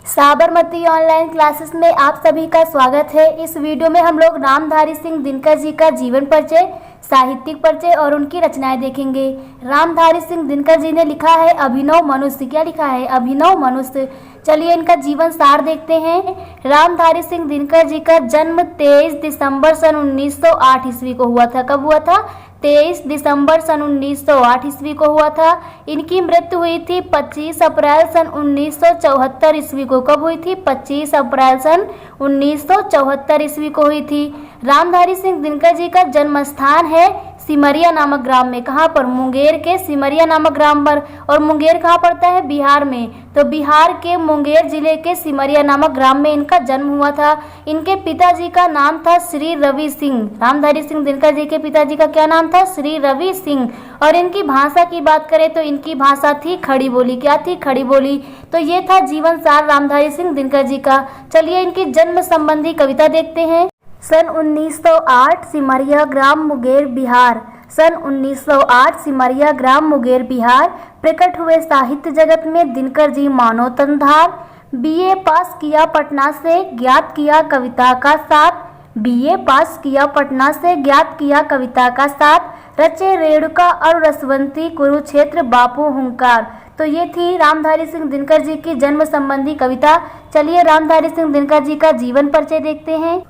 Sabarmati online classes में आप सभी का स्वागत है। इस वीडियो में हम लोग रामधारी सिंह दिनकर जी का जीवन परिचय, साहित्यिक परिचय और उनकी रचनाएं देखेंगे। रामधारी सिंह दिनकर जी ने लिखा है अभिनव मनुष्य। क्या लिखा है? अभिनव मनुष्य। चलिए इनका जीवन सार देखते हैं। रामधारी सिंह दिनकर जी का जन्म 23 दिसंबर सन 1908 ईस्वी को हुआ था। कब हुआ था? 23 दिसंबर सन 1908 ईस्वी को हुआ था। इनकी मृत्यु हुई थी 25 अप्रैल सन 1974 ईस्वी को। कब हुई थी? 25 अप्रैल सन 1974 ईस्वी को हुई थी। रामधारी सिंह दिनकर जी का जन्म स्थान है सिमरिया नामक ग्राम में। कहाँ पर? मुंगेर के सिमरिया नामक ग्राम पर। और मुंगेर कहाँ पड़ता है? बिहार में। तो बिहार के मुंगेर जिले के सिमरिया नामक ग्राम में इनका जन्म हुआ था। इनके पिताजी का नाम था श्री रवि सिंह। रामधारी सिंह दिनकर जी के पिताजी का क्या नाम था? श्री रवि सिंह। और इनकी भाषा की बात करें तो इनकी भाषा थी खड़ी बोली। क्या थी? खड़ी बोली। तो ये था जीवन सार रामधारी सिंह दिनकर जी का। चलिए इनकी जन्म संबंधी कविता देखते हैं। सन 1908 सिमरिया ग्राम मुंगेर बिहार। सन 1908 सिमरिया ग्राम मुंगेर बिहार। प्रकट हुए साहित्य जगत में दिनकर जी मानो तनधार। बीए पास किया पटना से, ज्ञात किया कविता का साथ। बीए पास किया पटना से, ज्ञात किया कविता का साथ। रचे रेणुका और रसवंती, कुरुक्षेत्र बापू हुंकार। तो ये थी रामधारी सिंह दिनकर जी की जन्म संबंधी कविता। चलिए रामधारी सिंह दिनकर जी का जीवन परिचय देखते हैं।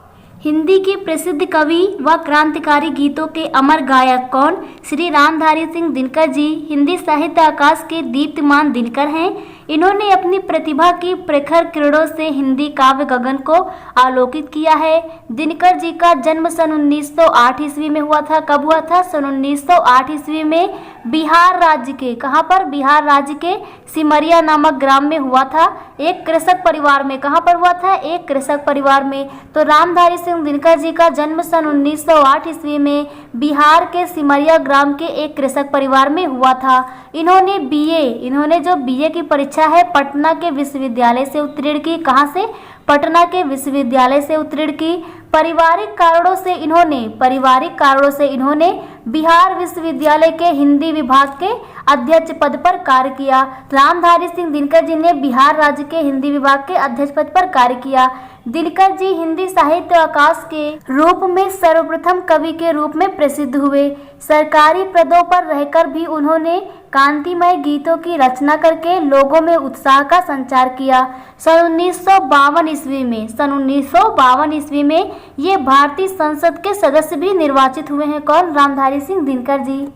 हिंदी के प्रसिद्ध कवि व क्रांतिकारी गीतों के अमर गायक कौन? श्री रामधारी सिंह दिनकर जी हिंदी साहित्य आकाश के दीप्तिमान दिनकर हैं। इन्होंने अपनी प्रतिभा की प्रखर किरणों से हिंदी काव्य गगन को आलोकित किया है। दिनकर जी का जन्म सन 1908 ईस्वी में हुआ था। कब हुआ था? सन 1908 ईस्वी में बिहार राज्य के, कहाँ पर? बिहार राज्य के सिमरिया नामक ग्राम में हुआ था। एक कृषक परिवार में। कहाँ पर हुआ था? एक कृषक परिवार में। तो रामधारी सिंह दिनकर जी का जन्म सन 1908 ईस्वी में बिहार के सिमरिया ग्राम के एक कृषक परिवार में हुआ था। इन्होंने जो बीए की परीक्षा है पटना के विश्वविद्यालय से उत्तीर्ण की। कहाँ से? पटना के विश्वविद्यालय से उत्तीर्ण की। पारिवारिक कारणों से इन्होंने बिहार विश्वविद्यालय के हिंदी विभाग के अध्यक्ष पद पर कार्य किया। रामधारी सिंह दिनकर जी ने बिहार राज्य के हिंदी विभाग के अध्यक्ष पद पर कार्य किया। दिनकर जी हिंदी साहित्य आकाश के रूप में सर्वप्रथम कवि के रूप में प्रसिद्ध हुए। सरकारी पदों पर रहकर भी उन्होंने कांतिमय गीतों की रचना करके लोगों में उत्साह का संचार किया। सन 1952 ईस्वी में ये भारतीय संसद के सदस्य भी निर्वाचित हुए हैं। कौन? रामधारी सिंह दिनकर जी।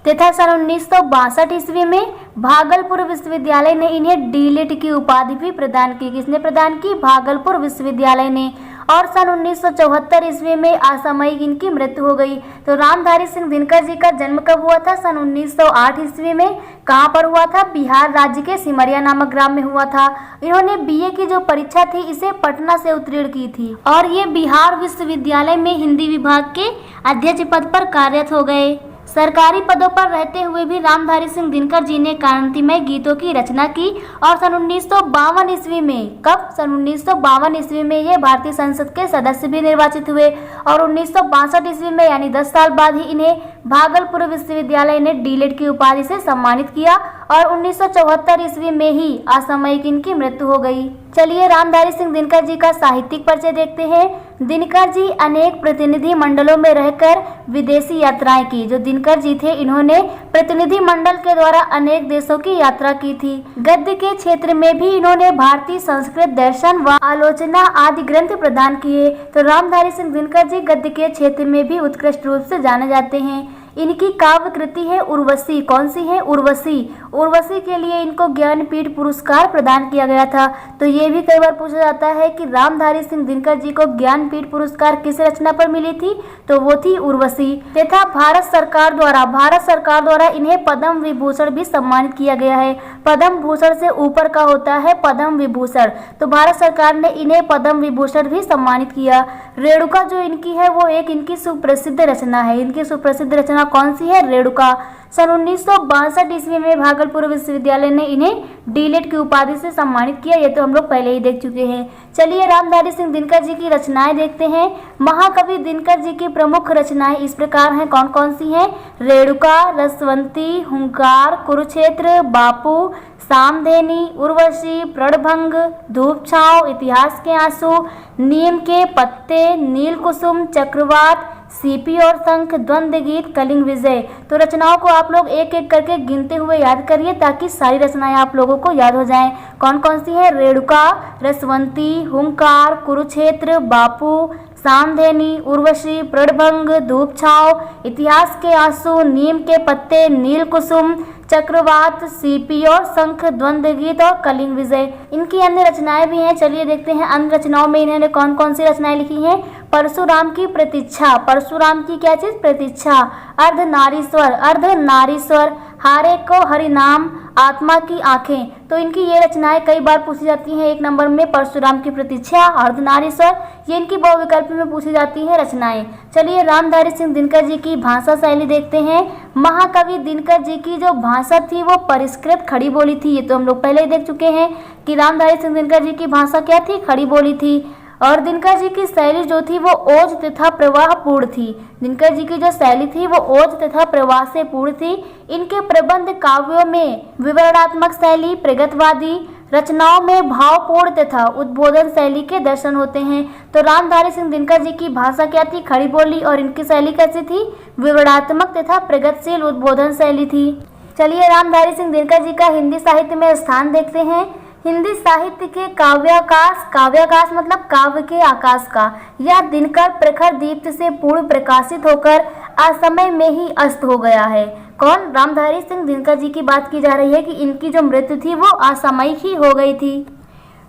तथा सन 1962 ईस्वी में भागलपुर विश्वविद्यालय ने इन्हें डीलिट की उपाधि भी प्रदान की। किसने प्रदान की? भागलपुर विश्वविद्यालय ने। और सन 1974 ईस्वी में असामयिक इनकी मृत्यु हो गई। तो रामधारी सिंह दिनकर जी का जन्म कब हुआ था? सन 1908 ईस्वी में। कहाँ पर हुआ था? बिहार राज्य के सिमरिया नामक ग्राम में हुआ था। इन्होंने बीए की जो परीक्षा थी इसे पटना से उत्तीर्ण की थी और ये बिहार विश्वविद्यालय में हिंदी विभाग के अध्यक्ष पद पर कार्यरत हो गए। सरकारी पदों पर रहते हुए भी रामधारी सिंह दिनकर जी ने कांतिमय गीतों की रचना की। और सन 1952 ईस्वी में, कब? सन 1952 ईस्वी में ये भारतीय संसद के सदस्य भी निर्वाचित हुए। और 1962 ईस्वी में यानी 10 साल बाद ही इन्हें भागलपुर विश्वविद्यालय ने डीलिट की उपाधि से सम्मानित किया। और 1974 ईस्वी में ही असामयिक इनकी मृत्यु हो गई। चलिए रामधारी सिंह दिनकर जी का साहित्यिक परिचय देखते हैं। दिनकर जी अनेक प्रतिनिधि मंडलों में रहकर विदेशी यात्राएं की। जो दिनकर जी थे इन्होंने प्रतिनिधि मंडल के द्वारा अनेक देशों की यात्रा की थी। गद्य के क्षेत्र में भी इन्होंने भारतीय संस्कृत, दर्शन व आलोचना आदि ग्रंथ प्रदान किए। तो रामधारी सिंह दिनकर जी गद्य के क्षेत्र में भी उत्कृष्ट रूप से जाने जाते हैं। इनकी काव्य कृति है उर्वशी। कौन सी है? उर्वशी। उर्वशी के लिए इनको ज्ञानपीठ पुरस्कार प्रदान किया गया था। तो ये भी कई बार पूछा जाता है कि रामधारी सिंह दिनकर जी को ज्ञानपीठ पुरस्कार किस रचना पर मिली थी? तो वो थी उर्वशी। तथा भारत सरकार द्वारा इन्हें पद्म विभूषण भी सम्मानित किया गया है। पद्म भूषण से ऊपर का होता है पद्म विभूषण। तो भारत सरकार ने इन्हें पद्म विभूषण भी सम्मानित किया। रेणुका जो इनकी है वो एक इनकी सुप्रसिद्ध रचना है। इनकी सुप्रसिद्ध रचना रचना कौन सी है? रेणुका। सन 1962 ईस्वी में भागलपुर विश्वविद्यालय ने इन्हें डीलिट की उपाधि से सम्मानित किया। ये तो हम लोग पहले ही देख चुके हैं। चलिए रामधारी सिंह दिनकर जी की रचनाएं देखते हैं। महाकवि दिनकर जी की प्रमुख रचनाएं इस प्रकार हैं। कौन कौन सी हैं? रेणुका, रसवंती, हुंकार, कुरुक्षेत्र, बापू, सामधेनी, उर्वशी, प्रणभंग, धूप छांव, इतिहास के आंसू, नीम के पत्ते, नील कुसुम, चक्रवात, सीपी और शंख, द्वंद्व गीत, कलिंग विजय। तो रचनाओं को आप लोग एक एक करके गिनते हुए याद करिए ताकि सारी रचनाएं आप लोगों को याद हो जाएं। कौन कौन सी है? रेणुका, रसवंती, हुंकार, कुरुक्षेत्र, बापू, सामधेनी, उर्वशी, प्रणभंग, धूप छांव, इतिहास के आंसू, नीम के पत्ते, नील कुसुम, चक्रवात, सीपी और शंख, द्वंद्व गीत और कलिंग विजय। इनकी अन्य रचनाएं भी हैं। चलिए देखते हैं अन्य रचनाओं में इन्होंने कौन कौन सी रचनाएं लिखी हैं। परशुराम की प्रतीक्षा, परशुराम की क्या चीज? प्रतीक्षा। अर्धनारीश्वर, अर्धनारीश्वर, हारे को हरिनाम, आत्मा की आंखें। तो इनकी ये रचनाएं कई बार पूछी जाती हैं। एक नंबर में परशुराम की प्रतीक्षा, अर्धनारीश्वर, ये इनकी बहुविकल्प में पूछी जाती हैं रचनाएं। चलिए रामधारी सिंह दिनकर जी की भाषा शैली देखते हैं। महाकवि दिनकर जी की जो भाषा थी वो परिष्कृत खड़ी बोली थी। ये तो हम लोग पहले ही देख चुके हैं कि रामधारी सिंह दिनकर जी की भाषा क्या थी? खड़ी बोली थी। और दिनकर जी की शैली जो थी वो ओज तथा प्रवाह पूर्ण थी। दिनकर जी की जो शैली थी वो ओज तथा प्रवाह से पूर्ण थी। इनके प्रबंध काव्यों में विवरणात्मक शैली, प्रगतवादी रचनाओं में भावपूर्ण तथा उद्बोधन शैली के दर्शन होते हैं। तो रामधारी सिंह दिनकर जी की भाषा क्या थी? खड़ी बोली। और इनकी शैली कैसी थी? विवरणात्मक तथा प्रगतिशील उद्बोधन शैली थी। चलिए रामधारी सिंह दिनकर जी का हिंदी साहित्य में स्थान देखते हैं। हिंदी साहित्य के काव्याकाश, काव्याकाश मतलब काव्य के आकाश का, यह दिनकर प्रखर दीप्त से पूर्ण प्रकाशित होकर असमय में ही अस्त हो गया है। कौन? रामधारी सिंह दिनकर जी की बात की जा रही है कि इनकी जो मृत्यु थी वो असामयिक ही हो गई थी।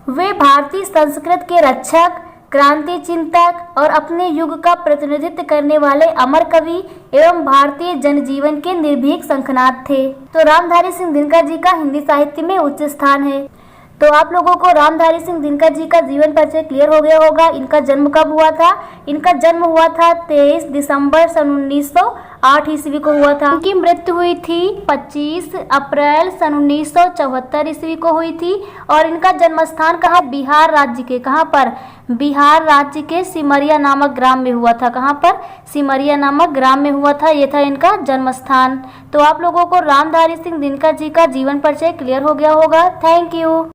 वे भारतीय संस्कृत के रक्षक, क्रांति चिंतक और अपने युग का प्रतिनिधित्व करने वाले अमर कवि एवं भारतीय जनजीवन के निर्भीक शंखनाद थे। तो रामधारी सिंह दिनकर जी का हिंदी साहित्य में उच्च स्थान है। तो आप लोगों को रामधारी सिंह दिनकर जी का जीवन परिचय क्लियर हो गया होगा। इनका जन्म कब हुआ था? इनका जन्म हुआ था 23 दिसंबर सन 1908 ईस्वी को हुआ था। इनकी मृत्यु हुई थी 25 अप्रैल सन 1974 ईस्वी को हुई थी। और इनका जन्मस्थान कहाँ? बिहार राज्य के, कहाँ पर? बिहार राज्य के सिमरिया नामक ग्राम में हुआ था। कहाँ पर? सिमरिया नामक ग्राम में हुआ था। ये था इनका जन्मस्थान। तो आप लोगों को रामधारी सिंह दिनकर जी का जीवन परिचय क्लियर हो गया होगा। Thank you.